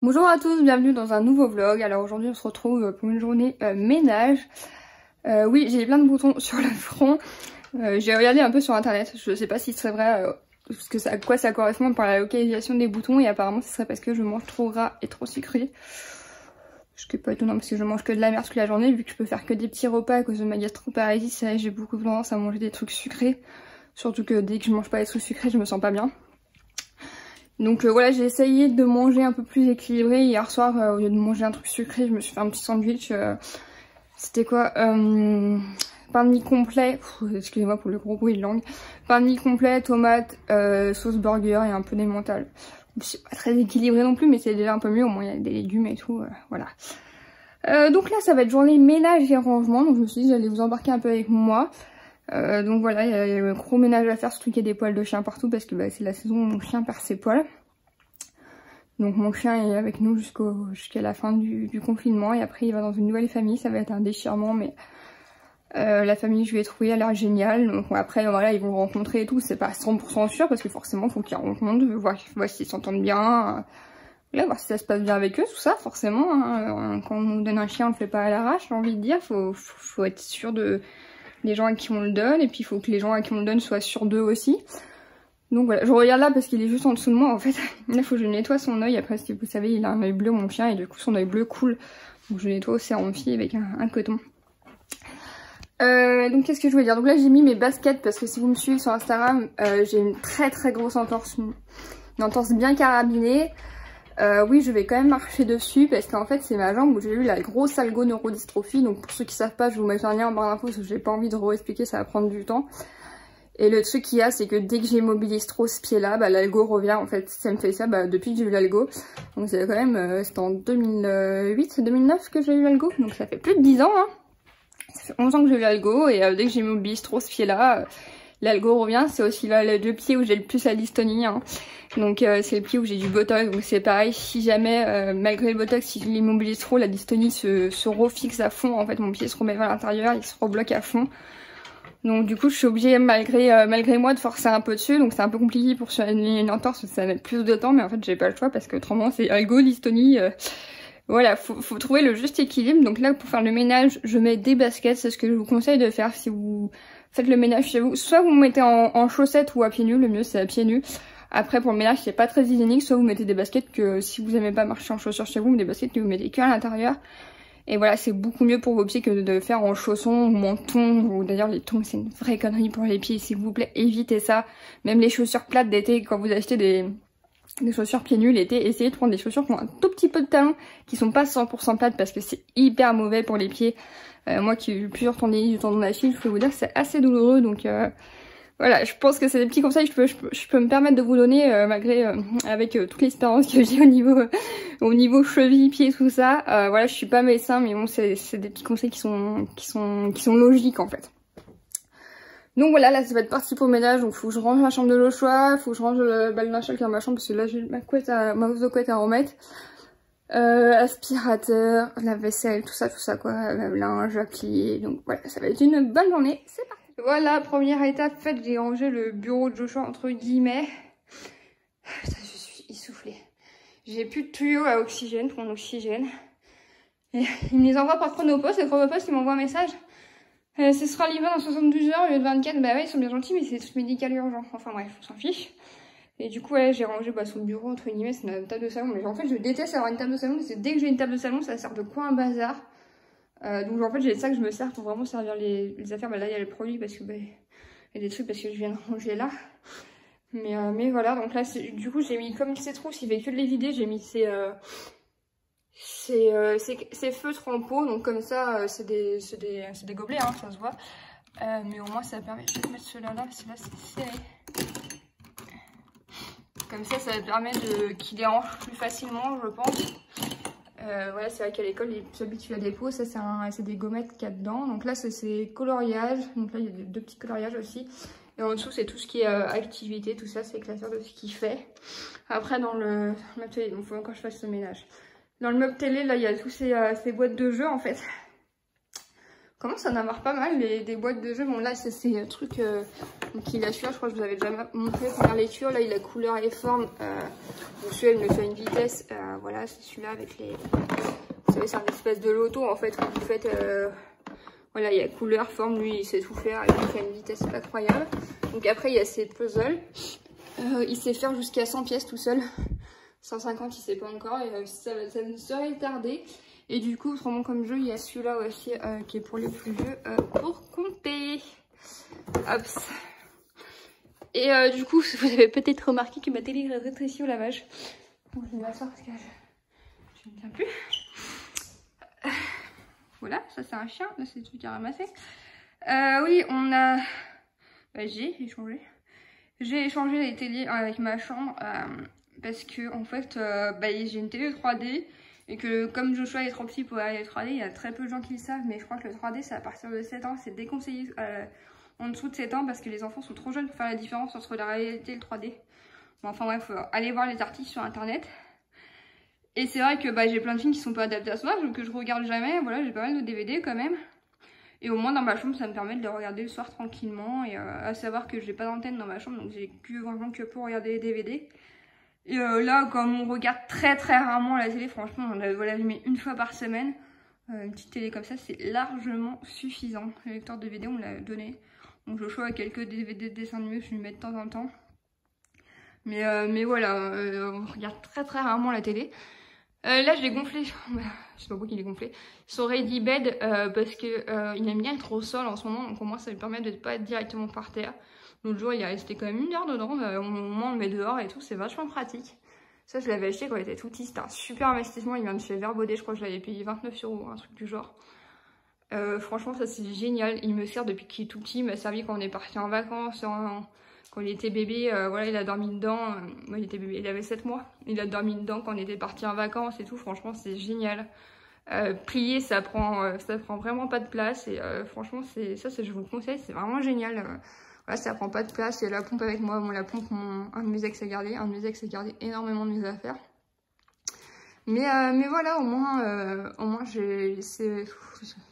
Bonjour à tous, bienvenue dans un nouveau vlog. Alors aujourd'hui on se retrouve pour une journée ménage. Oui, j'ai plein de boutons sur le front. J'ai regardé un peu sur internet, je sais pas si c'est vrai, à quoi ça correspond par la localisation des boutons, et apparemment ce serait parce que je mange trop gras et trop sucré. Ce qui est pas étonnant parce que je mange que de la merde toute la journée, vu que je peux faire que des petits repas à cause de ma gastro-paralysie. C'est vrai que j'ai beaucoup tendance à manger des trucs sucrés. Surtout que dès que je mange pas des trucs sucrés, je me sens pas bien. Donc voilà, j'ai essayé de manger un peu plus équilibré. Hier soir, au lieu de manger un truc sucré, je me suis fait un petit sandwich. C'était quoi pain de mie complet. Excusez-moi pour le gros bruit de langue. Pain de mie complet, tomate, sauce burger et un peu d'emmental. C'est pas très équilibré non plus, mais c'est déjà un peu mieux. Au moins, il y a des légumes et tout. Voilà. Donc là, ça va être journée ménage et rangement. Donc je me suis dit, j'allais vous embarquer un peu avec moi. Donc voilà, il y a un gros ménage à faire, surtout qu'il y a des poils de chien partout parce que c'est la saison où mon chien perd ses poils. Donc mon chien est avec nous jusqu'à la fin du confinement, et après il va dans une nouvelle famille. Ça va être un déchirement, mais la famille que je lui ai trouvée a l'air géniale. Donc après voilà, ils vont le rencontrer et tout, c'est pas 100% sûr parce que forcément il faut qu'ils rencontrent, voir s'ils s'entendent bien, là, voir si ça se passe bien avec eux, tout ça forcément. Quand on nous donne un chien, on le fait pas à l'arrache, j'ai envie de dire. Faut être sûr des gens à qui on le donne, et puis il faut que les gens à qui on le donne soient sûrs d'eux aussi. Donc voilà, je regarde là parce qu'il est juste en dessous de moi en fait. Là il faut que je nettoie son œil. Après, si vous savez, il a un œil bleu mon chien, et du coup son œil bleu coule. Donc je nettoie au sérum-fille avec un coton. Donc qu'est-ce que je voulais dire? Donc là j'ai mis mes baskets parce que si vous me suivez sur Instagram, j'ai une très grosse entorse. Une entorse bien carabinée. Oui, je vais quand même marcher dessus parce qu'en fait c'est ma jambe où j'ai eu la grosse algoneurodystrophie. Donc pour ceux qui savent pas, je vous mets un lien en barre d'infos parce que j'ai pas envie de réexpliquer, ça va prendre du temps. Et le truc qu'il y a, c'est que dès que j'immobilise trop ce pied-là, l'algo revient. En fait, ça me fait ça depuis que j'ai eu l'algo. Donc c'est quand même, c'était en 2008-2009 que j'ai eu l'algo. Donc ça fait plus de 10 ans, hein. Ça fait 11 ans que j'ai eu l'algo, et dès que j'immobilise trop ce pied-là, l'algo revient. C'est aussi là le pied où j'ai le plus la dystonie, hein. Donc c'est le pied où j'ai du botox. Donc c'est pareil, si jamais, malgré le botox, si je l'immobilise trop, la dystonie se refixe à fond. En fait, mon pied se remet vers l'intérieur, il se rebloque à fond. Donc du coup je suis obligée malgré moi de forcer un peu dessus, donc c'est un peu compliqué pour soigner une entorse, ça met plus de temps, mais en fait j'ai pas le choix parce que autrement c'est algo, dystonie, voilà, faut trouver le juste équilibre. Donc là pour faire le ménage, je mets des baskets, c'est ce que je vous conseille de faire si vous faites le ménage chez vous. Soit vous mettez en chaussettes ou à pieds nus, le mieux c'est à pieds nus. Après pour le ménage c'est pas très hygiénique, soit vous mettez des baskets que si vous aimez pas marcher en chaussures chez vous, des baskets que vous mettez que à l'intérieur. Et voilà, c'est beaucoup mieux pour vos pieds que de faire en chaussons ou en tongs. Ou d'ailleurs les tongs c'est une vraie connerie pour les pieds, s'il vous plaît, évitez ça. Même les chaussures plates d'été, quand vous achetez des chaussures pieds nus l'été, essayez de prendre des chaussures qui ont un tout petit peu de talon, qui sont pas 100% plates parce que c'est hyper mauvais pour les pieds. Moi qui ai eu plusieurs tendinites du tendon d'Achille, je peux vous dire que c'est assez douloureux. Donc voilà, je pense que c'est des petits conseils que je peux me permettre de vous donner malgré avec toute l'expérience que j'ai au niveau cheville, pieds, tout ça. Voilà, je suis pas médecin, mais bon, c'est des petits conseils qui sont logiques en fait. Donc voilà, là ça va être parti pour le ménage. Donc faut que je range ma chambre de l'Auchois, faut que je range le linge qui est dans ma chambre parce que là j'ai ma housse de couette à remettre. Aspirateur, la vaisselle, tout ça quoi, le linge à plier. Donc voilà, ça va être une bonne journée. C'est parti. Voilà, première étape faite, j'ai rangé le bureau de Joshua entre guillemets. Putain, je suis essoufflée. J'ai plus de tuyaux à oxygène pour mon oxygène. Et il me les envoie par Chronopost, et Chronopost il m'envoie un message. Ce sera livré dans 72 heures au lieu de 24. Bah ouais, ils sont bien gentils, mais c'est des trucs médicaux urgents. Enfin bref, on s'en fiche. Et du coup, ouais, j'ai rangé son bureau entre guillemets, c'est une table de salon. Mais en fait, je déteste avoir une table de salon, parce que dès que j'ai une table de salon, ça sert de quoi un bazar. Donc en fait j'ai ça que je me sers pour vraiment servir les affaires. Là il y a le produit parce que il y a des trucs parce que je viens de ranger là. Mais voilà, donc là du coup j'ai mis, comme c'est trop, s'il fait que de les vider, j'ai mis ces feutres en pot. Donc comme ça c'est des gobelets, hein, ça se voit. Mais au moins ça permet, je vais mettre ceux-là là, celui-là c'est serré. Comme ça permet qu'il dérange plus facilement, je pense. Voilà, c'est vrai qu'à l'école, ils s'habituent à des pots. Ça, c'est des gommettes qu'il y a dedans. Donc là, c'est coloriage. Donc là, il y a deux petits coloriages aussi. Et en dessous, c'est tout ce qui est activité. Tout ça, c'est classeur de ce qu'il fait. Après, dans le meuble télé, donc il faut encore que je fasse ce ménage. Dans le meuble télé, là, il y a tous ces boîtes de jeux, en fait. commence à en avoir pas mal des boîtes de jeux. Bon là c'est ces trucs donc il a celui-là, je crois que je vous avais déjà montré la première lecture. Là il a couleur et forme. Donc celui-là il me fait une vitesse. Voilà c'est celui-là avec les... Vous savez c'est un espèce de loto en fait quand vous faites... Voilà il y a couleur, forme, lui il sait tout faire. Il me fait une vitesse incroyable. Donc après il y a ces puzzles. Il sait faire jusqu'à 100 pièces tout seul. 150 il sait pas encore et ça ne serait tardé. Et du coup, autrement comme jeu, il y a celui-là aussi qui est pour les plus vieux, pour compter. Hop. Et du coup, vous avez peut-être remarqué que ma télé est rétrécie au lavage. Bon, je vais m'asseoir parce que je ne tiens plus. Voilà, ça c'est un chien, là c'est le truc à ramasser. Oui, on a... j'ai échangé. J'ai échangé les télés avec ma chambre parce que en fait, j'ai une télé 3D. Et que comme Joshua est trop petit pour aller au 3D, il y a très peu de gens qui le savent, mais je crois que le 3D c'est à partir de 7 ans, c'est déconseillé en dessous de 7 ans parce que les enfants sont trop jeunes pour faire la différence entre la réalité et le 3D. Bon, enfin bref, allez voir les articles sur internet. Et c'est vrai que j'ai plein de films qui sont pas adaptés à son âge, donc que je regarde jamais, voilà, j'ai pas mal de DVD quand même. Et au moins dans ma chambre ça me permet de les regarder le soir tranquillement, et à savoir que j'ai pas d'antenne dans ma chambre, donc j'ai vraiment que pour regarder les DVD. Et là, comme on regarde très rarement la télé, franchement, on doit l'allumer une fois par semaine. Une petite télé comme ça, c'est largement suffisant. Le lecteur DVD, on me l'a donné. Donc je choisis quelques DVD de dessins animés que je lui mets de temps en temps. Mais voilà, on regarde très rarement la télé. Là, je l'ai gonflé. Je sais pas pourquoi il est gonflé. Son Ready Bed, parce que il aime bien être au sol en ce moment. Donc au moins, ça lui permet de ne pas être directement par terre. L'autre jour, il est resté quand même 1 heure dedans. Au moins, on le met dehors et tout. C'est vachement pratique. Ça, je l'avais acheté quand il était tout petit. C'était un super investissement. Il vient de chez Verbaudet. Je crois que je l'avais payé 29 €, un truc du genre. Franchement, ça, c'est génial. Il me sert depuis qu'il est tout petit. Il m'a servi quand on est parti en vacances. Quand il était bébé, voilà, il a dormi dedans. Il était bébé, il avait 7 mois. Il a dormi dedans quand on était parti en vacances et tout. Franchement, c'est génial. Plier, ça prend vraiment pas de place. Et franchement, je vous le conseille. C'est vraiment génial. Voilà, ça prend pas de place. Il y a la pompe avec moi. Bon, la pompe, un de mes ex a gardé. Un de mes ex a gardé énormément de mes affaires. Mais voilà, au moins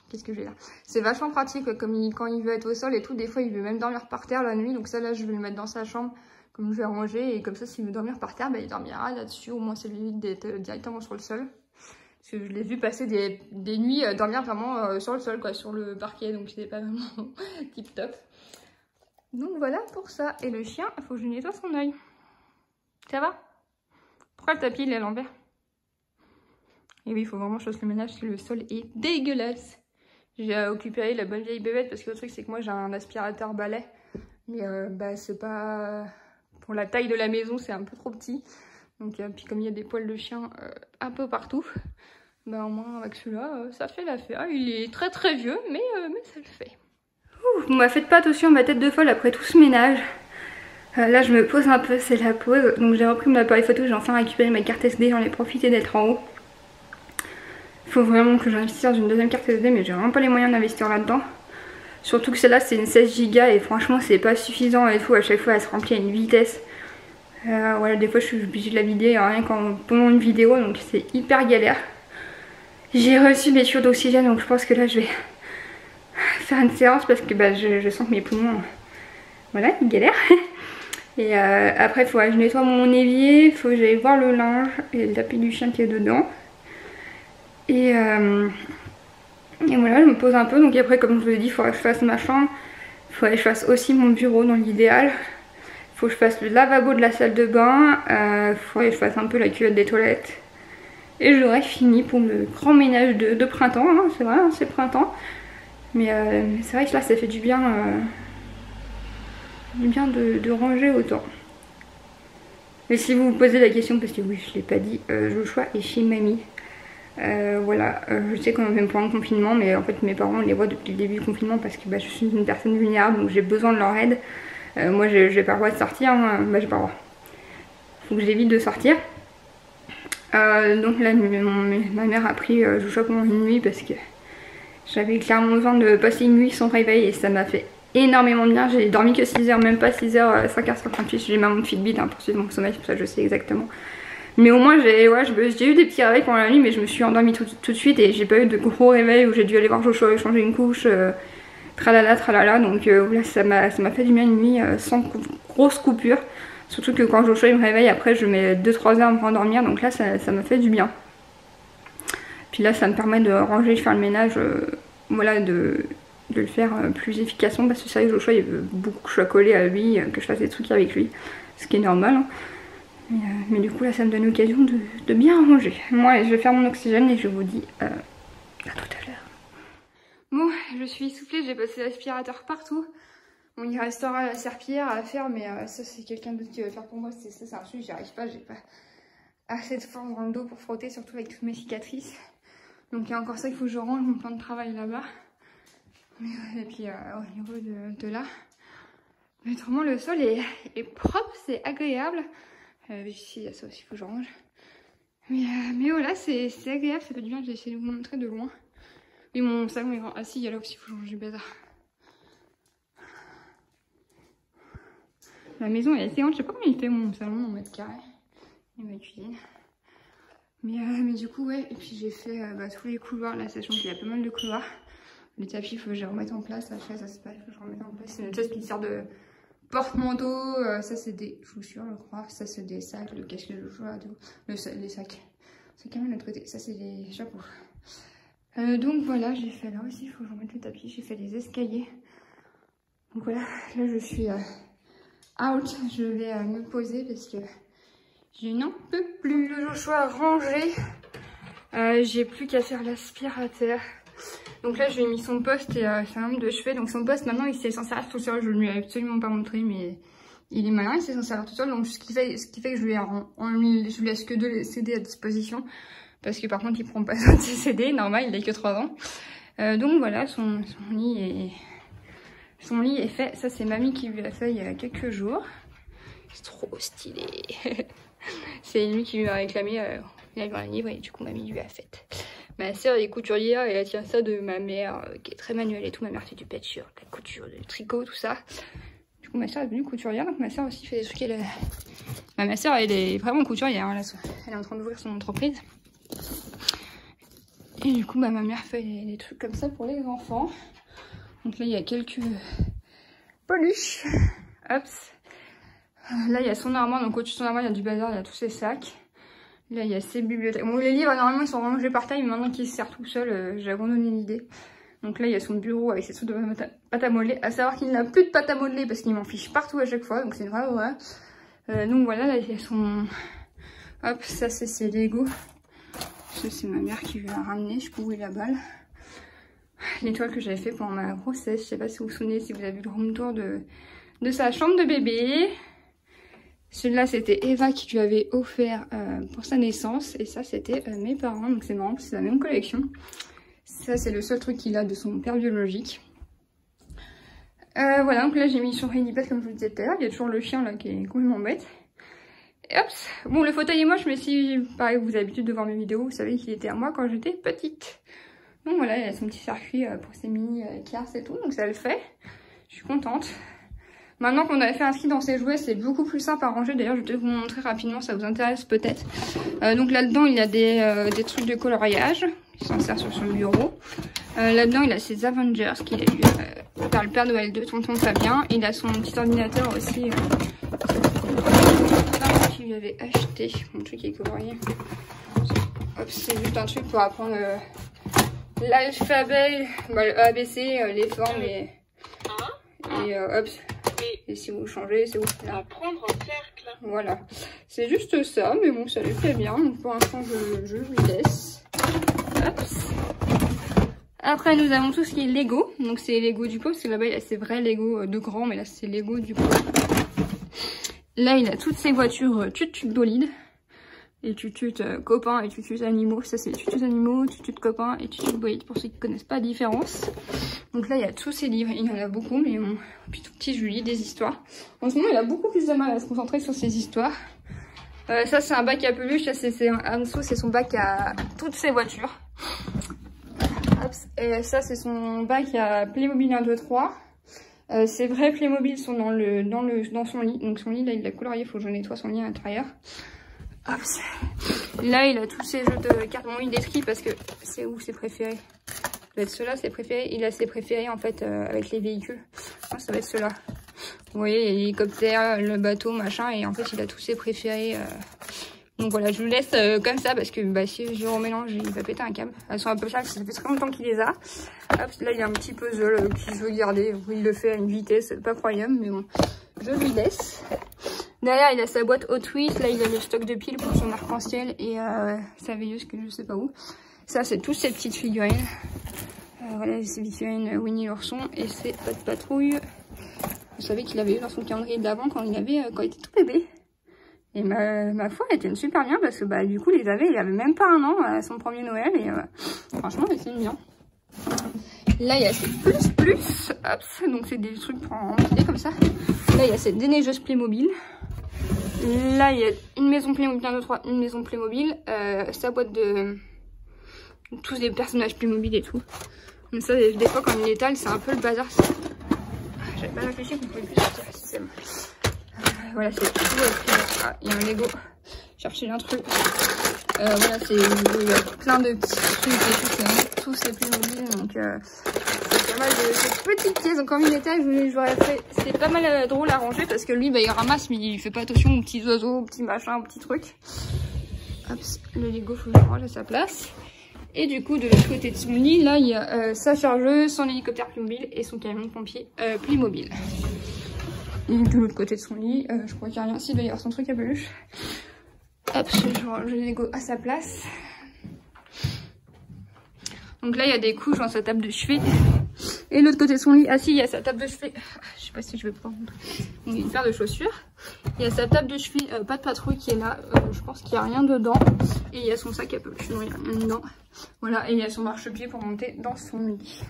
qu'est-ce que j'ai là? C'est vachement pratique, comme quand il veut être au sol et tout. Des fois, il veut même dormir par terre la nuit. Donc ça, là, je vais le mettre dans sa chambre. Comme je vais ranger. Et comme ça, s'il veut dormir par terre, il dormira là-dessus. Au moins, c'est limite d'être directement sur le sol. Parce que je l'ai vu passer des nuits dormir vraiment sur le sol, quoi, sur le parquet. Donc c'était pas vraiment tip top. Donc voilà pour ça. Et le chien, il faut que je nettoie son œil. Ça va? Pourquoi le tapis il est à l'envers? Et oui, il faut vraiment que je fasse le ménage parce que le sol est dégueulasse. J'ai occupé la bonne vieille bébête parce que le truc c'est que moi j'ai un aspirateur balai. Mais c'est pas... Pour la taille de la maison, c'est un peu trop petit. Donc puis comme il y a des poils de chien un peu partout, au moins avec celui-là, ça fait l'affaire. Il est très vieux, mais ça le fait. Ouh, faites pas attention à ma tête de folle après tout ce ménage. Là je me pose un peu, c'est la pause. Donc j'ai repris mon appareil photo, j'ai enfin récupéré ma carte SD, j'en ai profité d'être en haut. Il faut vraiment que j'investisse dans une deuxième carte SD, mais j'ai vraiment pas les moyens d'investir là-dedans. Surtout que celle-là c'est une 16 Go et franchement c'est pas suffisant et tout, à chaque fois elle se remplit à une vitesse. Voilà, des fois je suis obligée de la vider rien qu'en pendant une vidéo, donc c'est hyper galère. J'ai reçu mes tuyaux d'oxygène, donc je pense que là je vais faire une séance parce que je sens que mes poumons, voilà, ils galèrent. Et après il faut que je nettoie mon évier, il faut que j'aille voir le linge et le tapis du chien qui est dedans. Et voilà, je me pose un peu. Donc après, comme je vous l'ai dit, il faudrait que je fasse ma chambre. Il faudrait que je fasse aussi mon bureau dans l'idéal. Il faut que je fasse le lavabo de la salle de bain. Il faudrait que je fasse un peu la culotte des toilettes. Et j'aurais fini pour le grand ménage de printemps. Hein. C'est vrai, hein, c'est printemps. Mais c'est vrai que là, ça fait du bien de ranger autant. Mais si vous vous posez la question, parce que oui, je ne l'ai pas dit, Joshua est chez mamie. Voilà, je sais qu'on est même pas en confinement, mais en fait mes parents on les voit depuis le début du confinement parce que je suis une personne vulnérable, donc j'ai besoin de leur aide. Moi j'ai pas le droit de sortir, hein. J'ai pas le droit. Faut que j'évite de sortir. Donc là ma mère a pris Joshua pendant une nuit parce que j'avais clairement besoin de passer une nuit sans réveil et ça m'a fait énormément de bien. J'ai dormi que 6 heures, même pas 6 heures, 5h58. J'ai ma montre Fitbit pour suivre mon sommeil, pour ça je sais exactement. Mais au moins j'ai eu des petits réveils pendant la nuit, mais je me suis endormie tout de suite et j'ai pas eu de gros réveils où j'ai dû aller voir Joshua et changer une couche, tralala. Donc là ça m'a fait du bien une nuit sans grosse coupure. Surtout que quand Joshua me réveille, après je mets 2-3 heures à me rendormir, donc là ça m'a fait du bien. Puis là ça me permet de ranger, de faire le ménage, voilà, de le faire plus efficacement, parce que c'est vrai que Joshua il veut beaucoup que je sois collée à lui, que je fasse des trucs avec lui, ce qui est normal. Hein. Mais du coup là ça me donne l'occasion de bien ranger. Moi je vais faire mon oxygène et je vous dis à tout à l'heure. Bon, je suis essoufflée, j'ai passé l'aspirateur partout. Bon, il restera la serpillière à faire, mais ça c'est quelqu'un d'autre qui va le faire pour moi. C'est un truc, j'y arrive pas, j'ai pas assez de force dans le dos pour frotter, surtout avec toutes mes cicatrices. Donc il y a encore ça qu'il faut que je range, mon plan de travail là-bas. Et puis au niveau de là. Mais autrement le sol est propre, c'est agréable. Ici il y a ça aussi, il faut que je range. Mais oh là c'est agréable, ça fait du bien, je vais essayer de vous montrer de loin. Oui, mon salon est grand. Ah si, il y a là aussi, il faut changer du bazar. La maison est assez grande, je sais pas combien il fait mon salon en mètres carrés. Et ma cuisine. Mais du coup, ouais, et puis j'ai fait tous les couloirs, là, sachant qu'il y a pas mal de couloirs. Le tapis, il faut que je remette en place. La chaise, ça c'est pas, il faut que je remette en place. C'est une chaise qui sert de porte-manteau. Ça, c'est des chaussures, je crois. Ça, c'est des sacs, le casque de joie, les sacs. C'est quand même de l'autre côté. Ça, c'est des chapeaux. Donc voilà, j'ai fait là aussi, il faut que je remette le tapis, j'ai fait des escaliers. Donc voilà, là je suis out, je vais me poser parce que je n'en peux plus. Le Joshua rangé, j'ai plus qu'à faire l'aspirateur. Donc là je lui ai mis son poste et c'est un homme de chevet, donc son poste maintenant il s'est censé servir tout seul, je ne lui ai absolument pas montré mais il est malin, il s'est censé servir tout seul, donc ce qui fait que je lui laisse que 2 CD à disposition. Parce que par contre il prend pas son CD, normal, il a que 3 ans. Donc voilà, son lit est fait. Ça c'est mamie qui lui a fait il y a quelques jours. C'est trop stylé. C'est lui qui lui a réclamé, il a eu un livre et du coup mamie lui a fait. Ma soeur est couturière et elle tient ça de ma mère qui est très manuelle et tout. Ma mère fait du patchwork, la couture, du tricot, tout ça. Du coup ma soeur est devenue couturière, donc ma soeur aussi fait des trucs. Ma soeur elle est vraiment couturière, hein, là, elle est en train d'ouvrir son entreprise. Et du coup, ma mère fait des trucs comme ça pour les enfants. Donc là, il y a quelques peluches. Hop. Là, il y a son armoire. Donc au-dessus de son armoire, il y a du bazar, il y a tous ses sacs. Là, il y a ses bibliothèques. Bon, les livres, normalement, ils sont rangés par taille, mais maintenant qu'il se sert tout seul, j'ai abandonné l'idée. Donc là, il y a son bureau avec ses trucs de pâte à modeler. À savoir qu'il n'a plus de pâte à modeler parce qu'il m'en fiche partout à chaque fois. Donc c'est une vraie horreur. Donc voilà, là, il y a son... Hop, ça, c'est ses Lego. Ça, c'est ma mère qui lui a ramené, je pourris la balle. L'étoile que j'avais fait pendant ma grossesse, je sais pas si vous vous souvenez, si vous avez vu le room tour de sa chambre de bébé. Celui-là, c'était Eva qui lui avait offert pour sa naissance. Et ça, c'était mes parents, donc c'est marrant, c'est la même collection. Ça, c'est le seul truc qu'il a de son père biologique. Voilà, donc là, j'ai mis son Rainipad comme je vous disais tout à l'heure. Il y a toujours le chien là qui est complètement bête. Et hop, bon le fauteuil et moi je me suis, pareil vous avez l'habitude de voir mes vidéos, vous savez qu'il était à moi quand j'étais petite. Donc voilà, il a son petit circuit pour ses mini cars et tout, donc ça le fait. Je suis contente. Maintenant qu'on a fait un tri dans ses jouets, c'est beaucoup plus simple à ranger. D'ailleurs je vais vous montrer rapidement, ça vous intéresse peut-être. Donc là-dedans il y a des trucs de coloriage, qui s'en sert sur son bureau. Là-dedans il a ses Avengers qu'il a eu par le Père Noël de Tonton Fabien. Il a son petit ordinateur aussi. Je lui avais acheté mon truc est colorié. Hop, c'est juste un truc pour apprendre l'alphabet, le ABC, les formes et hop. Et si vous changez, c'est ouf là. Apprendre en cercle. Voilà, c'est juste ça, mais bon, ça lui fait bien. Donc pour l'instant, je lui laisse. Hop. Après, nous avons tout ce qui est Lego. Donc c'est Lego du pot, parce que là-bas il y a ses vrais Lego de grand, mais là c'est Lego du pot. Là, il a toutes ses voitures tut-tut bolides. Et tut-tut copains et tut-tut animaux. Ça, c'est tut-tut animaux, tut-tut copains et tut-tut bolides pour ceux qui ne connaissent pas la différence. Donc là, il y a tous ses livres. Il y en a beaucoup, mais bon, puis tout petit, je lui lis des histoires. En ce moment, il a beaucoup plus de mal à se concentrer sur ses histoires. Ça, c'est un bac à peluche. Ça, en dessous, c'est son bac à toutes ses voitures. Hop. Et ça, c'est son bac à Playmobil 1, 2, 3. Ces vrais Playmobil sont dans son lit. Donc son lit là il l'a colorié, il faut que je nettoie son lit à l'intérieur. Hop. Là, il a tous ses jeux de cartes. Bon, il détruit parce que c'est où ses préférés. Ça va être ceux-là, ses préférés. Il a ses préférés en fait avec les véhicules. Moi, ça va être ceux-là. Vous voyez, l'hélicoptère, le bateau, machin. Et en fait, il a tous ses préférés. Donc voilà, je vous laisse comme ça parce que bah, si je remélange, il va péter un câble. Elles sont un peu chères, ça fait très longtemps qu'il les a. Hop, là, il y a un petit puzzle qu'il veut garder. Il le fait à une vitesse pas croyable, mais bon, je lui laisse. Derrière, il a sa boîte Hot Wheels. Là, il a le stock de piles pour son arc-en-ciel et sa veilleuse que je sais pas où. Ça, c'est toutes ces petites figurines. Voilà, ces figurines Winnie l'ourson et ses pas de patrouille. Vous savez qu'il avait eu dans son calendrier d'avant quand il était tout bébé. Et ma foi, elle était super bien parce que bah, du coup, il avait même pas un an à son premier Noël. Et franchement, elle était bien. Là, il y a ces plus. Hop, donc c'est des trucs pour empiler comme ça. Là, il y a cette déneigeuse Playmobil. Là, il y a une maison Playmobil, bien d'autres, une maison Playmobil. Sa boîte de... tous des personnages Playmobil et tout. Donc ça, des fois, quand il étale, c'est un peu le bazar. J'avais pas réfléchi qu'on pouvait plus sortir le système. Voilà, c'est tout. Ah, il y a un Lego. Chercher un truc. Voilà, il y a plein de petits trucs et tout. C'est vraiment tous ces Playmobil. Donc, c'est pas mal de petites pièces. Donc, en une étage, j'aurais fait. C'est pas mal drôle à ranger parce que lui, bah, il ramasse, mais il fait pas attention aux petits oiseaux, aux petits machins, aux petits trucs. Hop, le Lego, faut que je range à sa place. Et du coup, de l'autre côté de son lit, là, il y a sa chargeuse, son hélicoptère Playmobil et son camion de pompier Playmobil. Et de l'autre côté de son lit, je crois qu'il n'y a rien. Si, il doit y avoir son truc à peluche. Hop, je range le Lego à sa place. Donc là, il y a des couches dans sa table de chevet. Et de l'autre côté de son lit, ah si, il y a sa table de chevet. Je sais pas si je vais pouvoir montrer. Il y a une paire de chaussures. Il y a sa table de chevet, pas de patrouille qui est là. Je pense qu'il n'y a rien dedans. Et il y a son sac à peluche. Non, il n'y a rien dedans. Voilà, et il y a son marchepied pour monter dans son lit.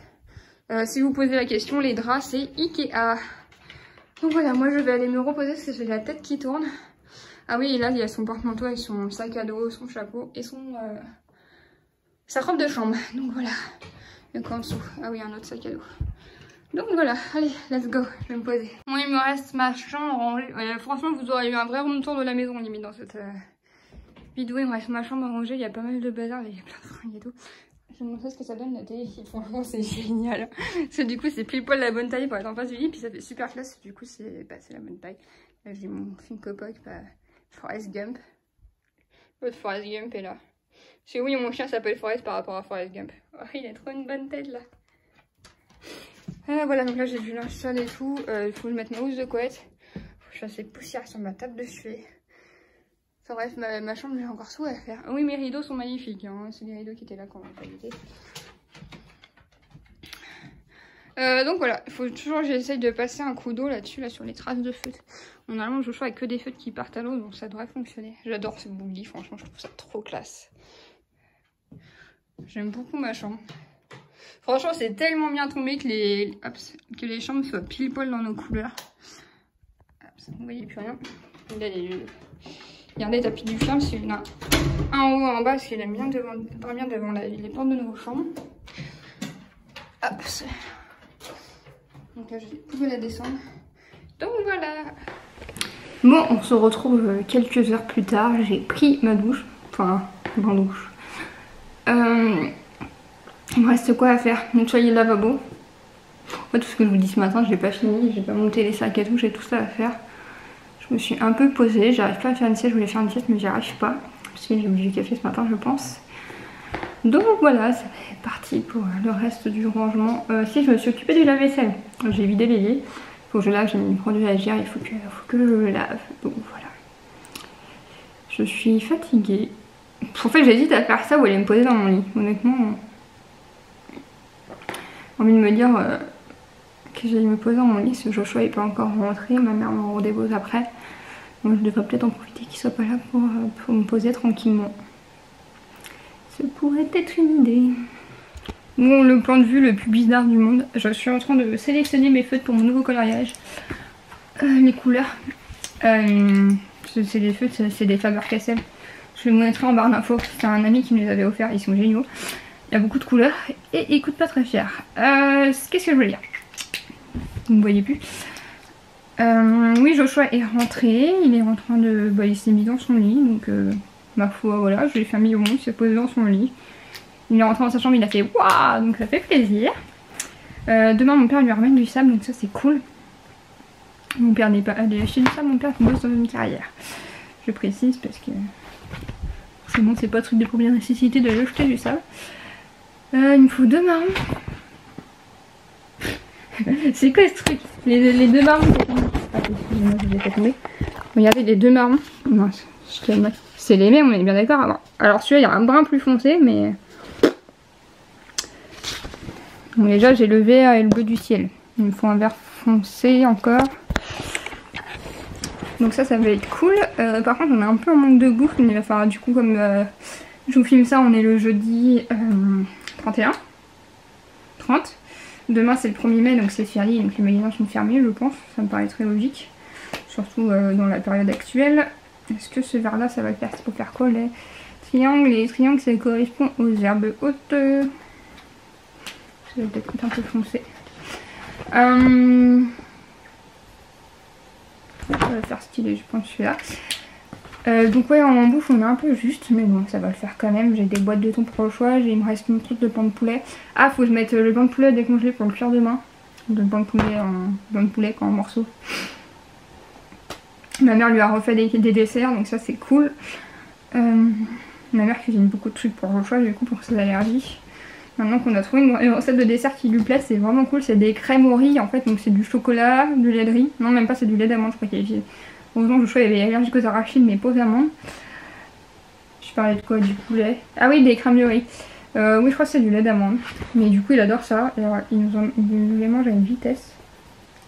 Si vous posez la question, les draps, c'est Ikea. Donc voilà, moi je vais aller me reposer parce que j'ai la tête qui tourne. Ah oui, et là il y a son porte-manteau avec son sac à dos, son chapeau et sa robe de chambre. Donc voilà. Et quoi en dessous? Ah oui, un autre sac à dos. Donc voilà, allez, let's go, je vais me poser. Bon, il me reste ma chambre rangée. Franchement, vous aurez eu un vrai room tour de la maison limite dans cette vidéo. Il me reste ma chambre à ranger, il y a pas mal de bazar, il y a plein de fringues et tout. Je vais vous montrer ce que ça donne la télé ici. Franchement, c'est génial. Parce que du coup, c'est pile poil la bonne taille pour être en face du lit. Puis ça fait super classe. Du coup, c'est la bonne taille. Là, j'ai mon Funko Pop, Forrest Gump. L'autre Forrest Gump est là. C'est oui, mon chien s'appelle Forrest par rapport à Forrest Gump. Oh, il a trop une bonne tête là. Voilà, donc là, j'ai du linge sale et tout. Il faut que je mette ma housse de couette. Faut que je fasse les poussières sur ma table de chevet. Enfin bref, ma chambre, j'ai encore tout à faire. Oui, mes rideaux sont magnifiques, hein. C'est les rideaux qui étaient là quand on a été. Donc voilà, il faut toujours que j'essaye de passer un coup d'eau là-dessus, là sur les traces de feutres. Normalement, je joue avec que des feutres qui partent à l'eau, donc ça devrait fonctionner. J'adore ce bouli, franchement, je trouve ça trop classe. J'aime beaucoup ma chambre. Franchement, c'est tellement bien tombé que les chambres soient pile poil dans nos couleurs. Vous voyez plus rien. Regardez, tapis du ferme, s'il y en a un en haut, un en bas, parce qu'il aime bien dormir devant les portes de nos chambres. Hop. Donc là, je vais la descendre. Donc voilà. Bon, on se retrouve quelques heures plus tard. J'ai pris ma douche. Enfin, ma douche. Il me reste quoi à faire? Nettoyer le lavabo. En fait, tout ce que je vous dis ce matin, je l'ai pas fini. J'ai pas monté les sacs et tout, j'ai tout ça à faire. Je me suis un peu posée, j'arrive pas à faire une sieste, je voulais faire une sieste mais j'y arrive pas. Parce que j'ai bu du café ce matin je pense. Donc voilà, c'est parti pour le reste du rangement. Si, je me suis occupée du lave-vaisselle. J'ai vidé l'évier. Il faut que je lave, j'ai mis le produit à agir, il faut que je le lave. Donc voilà. Je suis fatiguée. En fait j'hésite à faire ça ou aller me poser dans mon lit. Honnêtement, j'ai envie de me dire que j'allais me poser dans mon lit. Ce Joshua n'est pas encore rentré, ma mère me redépose après. Donc je devrais peut-être en profiter qu'il soit pas là pour me poser tranquillement. Ça pourrait être une idée. Bon, le point de vue le plus bizarre du monde. Je suis en train de sélectionner mes feutres pour mon nouveau coloriage. Les couleurs. C'est des feutres, c'est des Faber-Castell. Je vais vous montrer en barre d'infos. C'est un ami qui me les avait offerts, ils sont géniaux. Il y a beaucoup de couleurs et ils coûtent pas très cher. Qu'est-ce que je voulais dire? Vous ne voyez plus. Oui, Joshua est rentré, il est en train de... Bah, il s'est mis dans son lit, donc ma foi, voilà, je lui ai fait un million, il s'est posé dans son lit. Il est rentré dans sa chambre, il a fait waouh, donc ça fait plaisir. Demain, mon père lui ramène du sable, donc ça c'est cool. Mon père n'est pas allé acheter du sable, mon père bosse dans une carrière. Je précise parce que forcément c'est pas un truc de première nécessité d'aller acheter du sable. Il me faut 2 marrons. C'est quoi ce truc? Les 2 marrons. Excusez-moi, je vais pas tomber. Regardez les 2 marrons. C'est les mêmes, on est bien d'accord. Alors celui-là il y a un brin plus foncé, mais bon, déjà j'ai le vert et le bleu du ciel. Il me faut un vert foncé encore. Donc ça va être cool. Par contre on a un peu un manque de bouffe, mais il va falloir du coup, comme je vous filme ça, on est le jeudi 31, 30. Demain c'est le 1er mai, donc c'est férié, donc les magasins sont fermés je pense, ça me paraît très logique. Surtout dans la période actuelle. Est-ce que ce verre là ça va faire, c'est pour faire quoi les triangles? Les triangles ça correspond aux herbes hautes. Ça va peut-être être un peu foncé. Ça va faire stylé je pense celui-là. Donc ouais, en bouffe on est un peu juste, mais bon ça va le faire quand même. J'ai des boîtes de thon pour le choix, il me reste une truc de pain de poulet. Ah, faut que je mette le pain de poulet décongelé pour le cuire demain. Le pain de poulet en morceaux. Ma mère lui a refait des desserts, donc ça c'est cool. Ma mère cuisine beaucoup de trucs pour le choix du coup pour ses allergies. Maintenant qu'on a trouvé une recette de dessert qui lui plaît, c'est vraiment cool. C'est des crèmes au riz en fait, donc c'est du chocolat, du lait de riz. Non, même pas, c'est du lait d'amande, je crois qu'il y avait. Heureusement, Joshua avait allergique aux arachides, mais pauvres amandes. Je parlais de quoi? Du poulet. Ah oui, des crèmes de riz. Oui, je crois que c'est du lait d'amande. Mais du coup, il adore ça. Et alors, il nous les mange à une vitesse.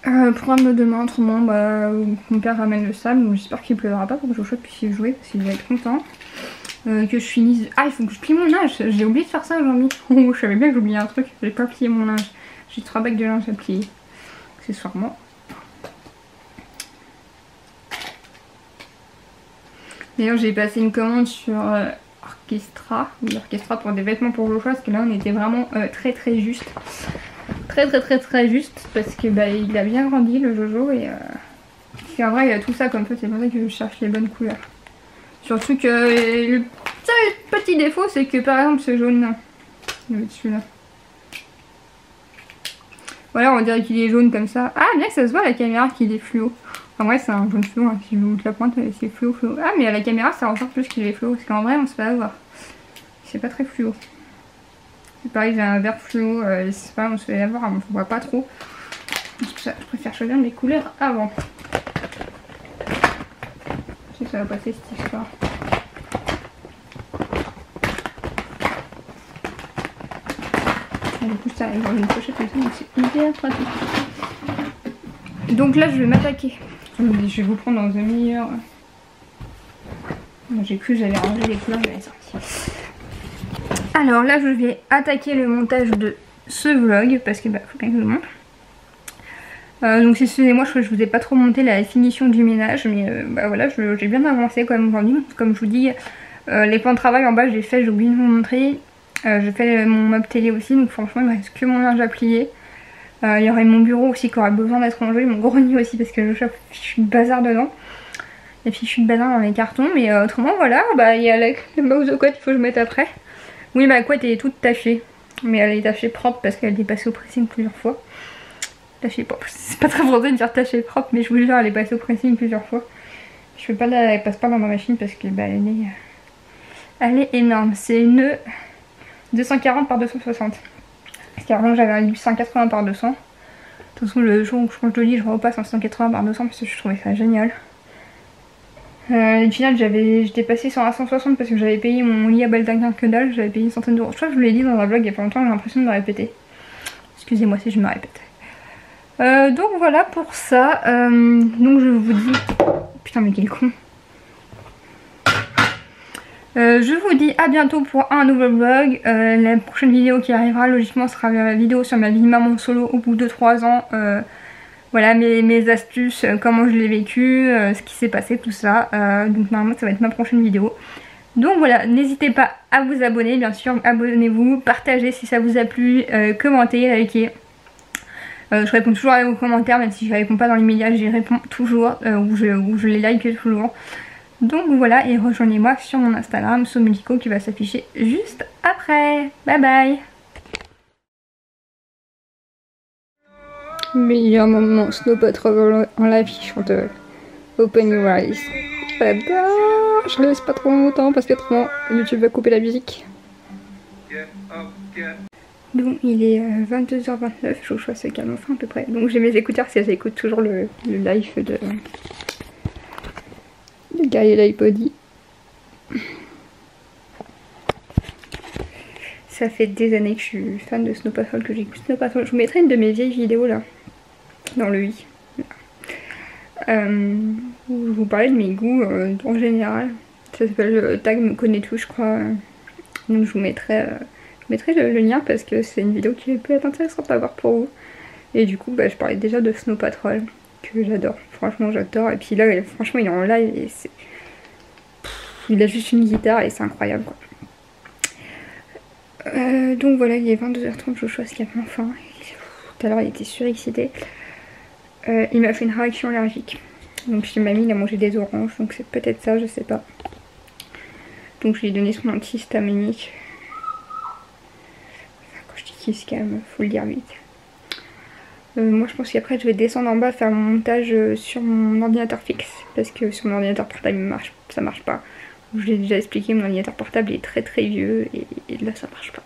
Programme de demain, autrement, bah, mon père ramène le sable, donc j'espère qu'il pleuvra pas pour que Joshua puisse y jouer, parce qu'il va être content. Que je finisse... Ah, il faut que je plie mon linge. J'ai oublié de faire ça aujourd'hui. Oh, je savais bien que j'oubliais un truc. J'ai pas plié mon linge. J'ai 3 bacs de linge à plier. Accessoirement. D'ailleurs, j'ai passé une commande sur Orchestra. Oui, Orchestra pour des vêtements pour Joshua. Parce que là, on était vraiment très juste. Très juste. Parce que bah, il a bien grandi, le Jojo. Et en vrai, il y a tout ça comme ça. C'est pour ça que je cherche les bonnes couleurs. Surtout que le petit défaut c'est que par exemple ce jaune là, celui-là. Voilà, on dirait qu'il est jaune comme ça. Ah bien que ça se voit à la caméra qu'il est fluo. En vrai c'est un jaune fluo, hein. Si je vous montre la pointe c'est fluo. Ah mais à la caméra ça ressort plus qu'il est fluo. Parce qu'en vrai on se fait avoir. C'est pas très fluo. C'est pareil, j'ai un vert fluo, c'est pas, on se fait avoir, on voit pas trop. C'est pour ça que je préfère choisir mes couleurs avant. Je sais que ça va passer cette histoire. Du coup ça arrive dans une pochette comme ça, donc c'est hyper pratique. Donc là je vais m'attaquer. Je vais vous prendre dans un meilleur. J'ai cru que j'avais rangé les couleurs, j'avais sorti. Alors là je vais attaquer le montage de ce vlog parce que bah faut bien que je le montre. Donc excusez-moi, je crois que je vous ai pas trop monté la finition du ménage, mais bah voilà, j'ai bien avancé quand même aujourd'hui. Comme je vous dis, les plans de travail en bas j'ai fait, j'ai oublié de vous montrer. J'ai fait mon meuble télé aussi, donc franchement il me reste que mon linge à plier. Il y aurait mon bureau aussi qui aurait besoin d'être rangé, mon grenier aussi parce que je suis bazar dedans. Et puis je suis de bazar dans les cartons, mais autrement voilà, bah il y a la box de couette qu'il faut que je mette après. Oui, ma couette est toute tachée, mais elle est tachée propre parce qu'elle est passée au pressing plusieurs fois. Tachée propre, c'est pas très français de dire tachée propre, mais je vous jure elle est passée au pressing plusieurs fois. Je fais pas elle passe pas dans ma machine parce que bah elle est énorme. C'est une 240 par 260. Parce qu'avant j'avais un 180 par 200. De toute façon le jour où je change de lit je repasse en 180 par 200 parce que je trouvais ça génial. Au final j'étais passée sur un 160 parce que j'avais payé mon lit à baldaquin que dalle, j'avais payé une centaine d'euros. Je crois que je vous l'ai dit dans un vlog il y a pas longtemps, j'ai l'impression de me répéter. Excusez-moi si je me répète. Donc voilà pour ça. Donc je vous dis... Putain mais quel con. Je vous dis à bientôt pour un nouveau vlog. La prochaine vidéo qui arrivera logiquement sera la vidéo sur ma vie de maman solo au bout de 3 ans. Voilà mes astuces, comment je l'ai vécu, ce qui s'est passé, tout ça. Donc normalement ça va être ma prochaine vidéo. Donc voilà, n'hésitez pas à vous abonner, bien sûr, abonnez-vous, partagez si ça vous a plu, commentez, likez. Je réponds toujours à vos commentaires, même si je réponds pas dans les médias, j'y réponds toujours, ou je les like toujours. Donc voilà, et rejoignez-moi sur mon Instagram, Somulico, qui va s'afficher juste après. Bye bye. Meilleur moment Snow Patrol en live qui chante Open Your Eyes. J'adore. Je le laisse pas trop longtemps parce que autrement YouTube va couper la musique. Donc il est 22h29, je crois que ça calme enfin à peu près. Donc j'ai mes écouteurs parce que j'écoute toujours le live de Guy l'iPody. Ça fait des années que je suis fan de Snow Patrol, que j'écoute Snow Patrol. Je vous mettrai une de mes vieilles vidéos là, dans le i. Où je vous parlais de mes goûts en général. Ça s'appelle Tag me connaît tout, je crois. Donc je vous mettrai, le lien parce que c'est une vidéo qui peut être intéressante à voir pour vous. Et du coup, je parlais déjà de Snow Patrol, que j'adore. Franchement, j'adore. Et puis là, franchement, il est en live et c'est... Il a juste une guitare et c'est incroyable, quoi. Donc voilà, il est 22h30, je choisis qu'il y a enfin. Tout à l'heure, il était surexcité. Il m'a fait une réaction allergique. Donc chez mamie, il a mangé des oranges, donc c'est peut-être ça, je sais pas. Donc je lui ai donné son antihistaminique. Enfin, quand je dis qu'il se calme, faut le dire vite. Moi je pense qu'après je vais descendre en bas faire mon montage sur mon ordinateur fixe. Parce que sur mon ordinateur portable ça marche pas. Je l'ai déjà expliqué, mon ordinateur portable est très vieux et là ça marche pas.